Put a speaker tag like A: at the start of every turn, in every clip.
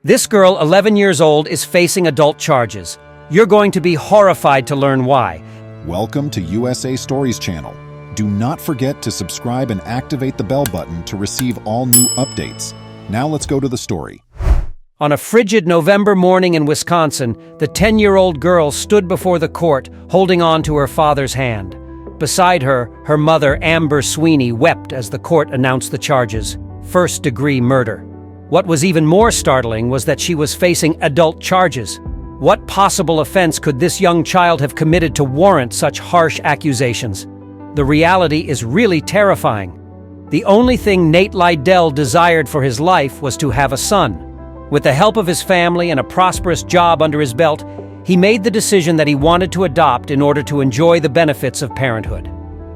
A: This girl, 11 years old, is facing adult charges. You're going to be horrified to learn why.
B: Welcome to USA Stories channel. Do not forget to subscribe and activate the bell button to receive all new updates. Now let's go to the story.
A: On a frigid November morning in Wisconsin, the 10-year-old girl stood before the court, holding on to her father's hand. Beside her, her mother, Amber Sweeney, wept as the court announced the charges: first-degree murder. What was even more startling was that she was facing adult charges. What possible offense could this young child have committed to warrant such harsh accusations? The reality is really terrifying. The only thing Nate Lydell desired for his life was to have a son. With the help of his family and a prosperous job under his belt, he made the decision that he wanted to adopt in order to enjoy the benefits of parenthood.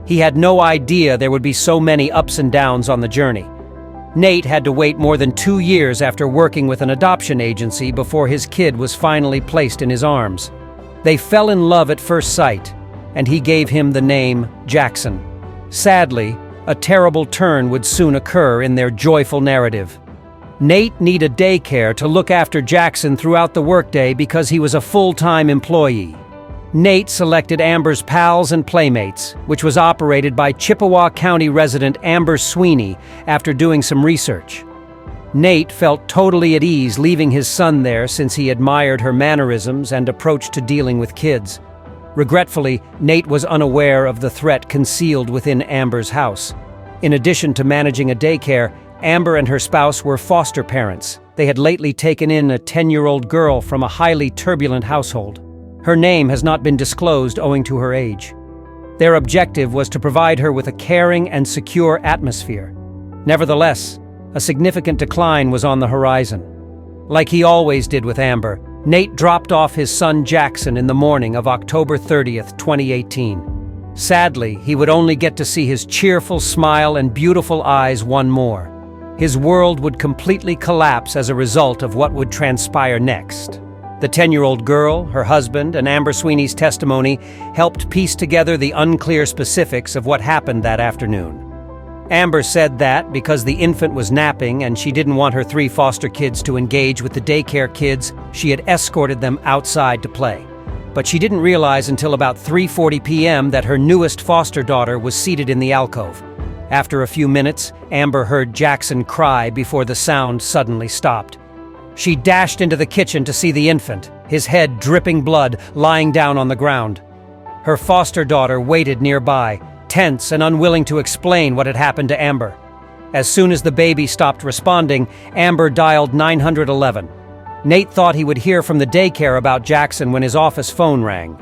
A: He had no idea there would be so many ups and downs on the journey. Nate had to wait more than 2 years after working with an adoption agency before his kid was finally placed in his arms. They fell in love at first sight, and he gave him the name Jackson. Sadly, a terrible turn would soon occur in their joyful narrative. Nate needed daycare to look after Jackson throughout the workday because he was a full-time employee. Nate selected Amber's Pals and Playmates, which was operated by Chippewa County resident Amber Sweeney after doing some research. Nate felt totally at ease leaving his son there since he admired her mannerisms and approach to dealing with kids. Regretfully, Nate was unaware of the threat concealed within Amber's house. In addition to managing a daycare, Amber and her spouse were foster parents. They had lately taken in a 10-year-old girl from a highly turbulent household. Her name has not been disclosed owing to her age. Their objective was to provide her with a caring and secure atmosphere. Nevertheless, a significant decline was on the horizon. Like he always did with Amber, Nate dropped off his son Jackson in the morning of October 30th, 2018. Sadly, he would only get to see his cheerful smile and beautiful eyes one more. His world would completely collapse as a result of what would transpire next. The 10-year-old girl, her husband, and Amber Sweeney's testimony helped piece together the unclear specifics of what happened that afternoon. Amber said that because the infant was napping and she didn't want her 3 foster kids to engage with the daycare kids, she had escorted them outside to play. But she didn't realize until about 3:40 p.m. that her newest foster daughter was seated in the alcove. After a few minutes, Amber heard Jackson cry before the sound suddenly stopped. She dashed into the kitchen to see the infant, his head dripping blood, lying down on the ground. Her foster daughter waited nearby, tense and unwilling to explain what had happened to Amber. As soon as the baby stopped responding, Amber dialed 911. Nate thought he would hear from the daycare about Jackson when his office phone rang.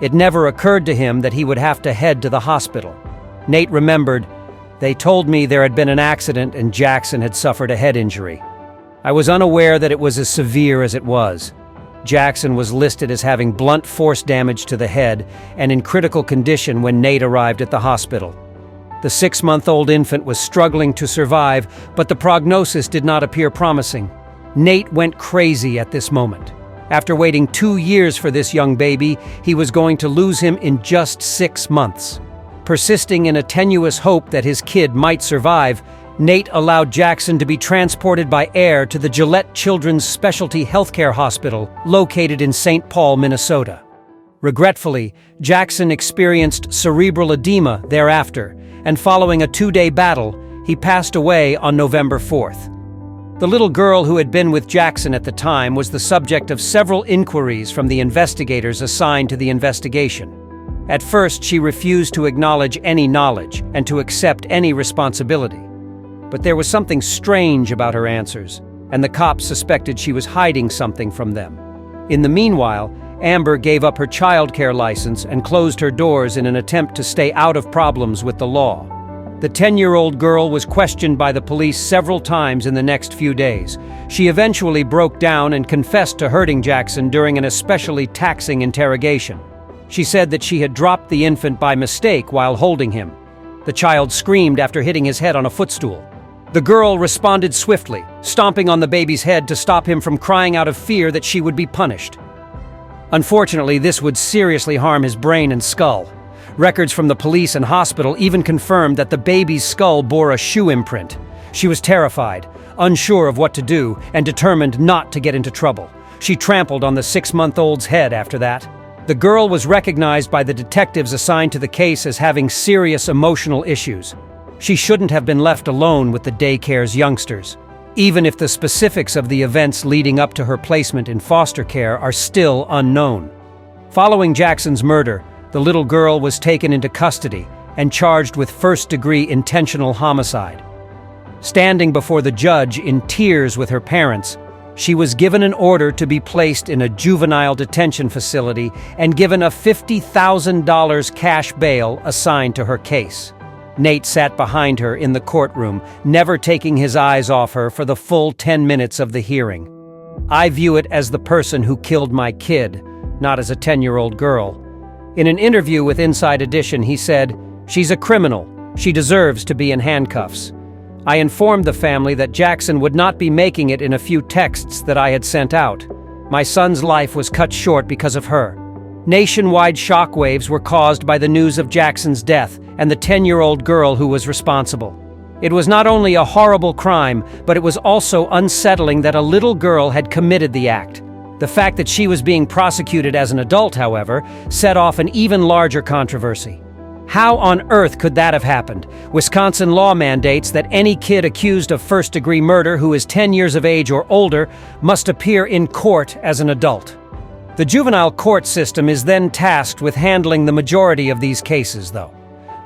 A: It never occurred to him that he would have to head to the hospital. Nate remembered, "They told me there had been an accident and Jackson had suffered a head injury. I was unaware that it was as severe as it was." Jackson was listed as having blunt force damage to the head and in critical condition when Nate arrived at the hospital. The 6-month-old infant was struggling to survive, but the prognosis did not appear promising. Nate went crazy at this moment. After waiting 2 years for this young baby, he was going to lose him in just 6 months. Persisting in a tenuous hope that his kid might survive, Nate allowed Jackson to be transported by air to the Gillette Children's Specialty Healthcare Hospital, located in St. Paul, Minnesota. Regretfully, Jackson experienced cerebral edema thereafter, and following a 2-day battle, he passed away on November 4th. The little girl who had been with Jackson at the time was the subject of several inquiries from the investigators assigned to the investigation. At first, she refused to acknowledge any knowledge and to accept any responsibility. But there was something strange about her answers, and the cops suspected she was hiding something from them. In the meanwhile, Amber gave up her childcare license and closed her doors in an attempt to stay out of problems with the law. The 10-year-old girl was questioned by the police several times in the next few days. She eventually broke down and confessed to hurting Jackson during an especially taxing interrogation. She said that she had dropped the infant by mistake while holding him. The child screamed after hitting his head on a footstool. The girl responded swiftly, stomping on the baby's head to stop him from crying out of fear that she would be punished. Unfortunately, this would seriously harm his brain and skull. Records from the police and hospital even confirmed that the baby's skull bore a shoe imprint. She was terrified, unsure of what to do and determined not to get into trouble. She trampled on the 6-month-old's head after that. The girl was recognized by the detectives assigned to the case as having serious emotional issues. She shouldn't have been left alone with the daycare's youngsters, even if the specifics of the events leading up to her placement in foster care are still unknown. Following Jackson's murder, the little girl was taken into custody and charged with first-degree intentional homicide. Standing before the judge in tears with her parents, she was given an order to be placed in a juvenile detention facility and given a $50,000 cash bail assigned to her case. Nate sat behind her in the courtroom, never taking his eyes off her for the full 10 minutes of the hearing. "I view it as the person who killed my kid, not as a 10-year-old girl." In an interview with Inside Edition, he said, "She's a criminal. She deserves to be in handcuffs. I informed the family that Jackson would not be making it in a few texts that I had sent out. My son's life was cut short because of her." Nationwide shockwaves were caused by the news of Jackson's death and the 10-year-old girl who was responsible. It was not only a horrible crime, but it was also unsettling that a little girl had committed the act. The fact that she was being prosecuted as an adult, however, set off an even larger controversy. How on earth could that have happened? Wisconsin law mandates that any kid accused of first-degree murder who is 10 years of age or older must appear in court as an adult. The juvenile court system is then tasked with handling the majority of these cases, though.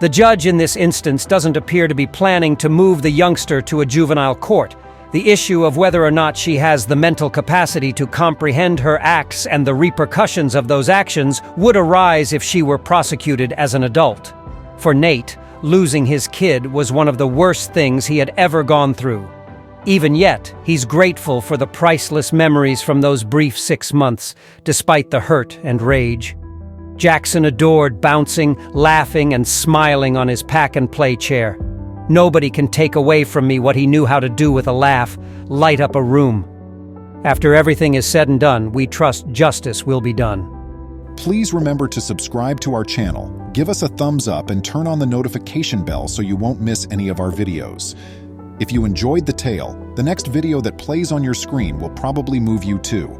A: The judge in this instance doesn't appear to be planning to move the youngster to a juvenile court. The issue of whether or not she has the mental capacity to comprehend her acts and the repercussions of those actions would arise if she were prosecuted as an adult. For Nate, losing his kid was one of the worst things he had ever gone through. Even yet, he's grateful for the priceless memories from those brief 6 months, despite the hurt and rage. Jackson adored bouncing, laughing, and smiling on his pack-and-play chair. Nobody can take away from me what he knew how to do with a laugh, light up a room. After everything is said and done, we trust justice will be done.
B: Please remember to subscribe to our channel, give us a thumbs up, and turn on the notification bell so you won't miss any of our videos. If you enjoyed the tale, the next video that plays on your screen will probably move you too.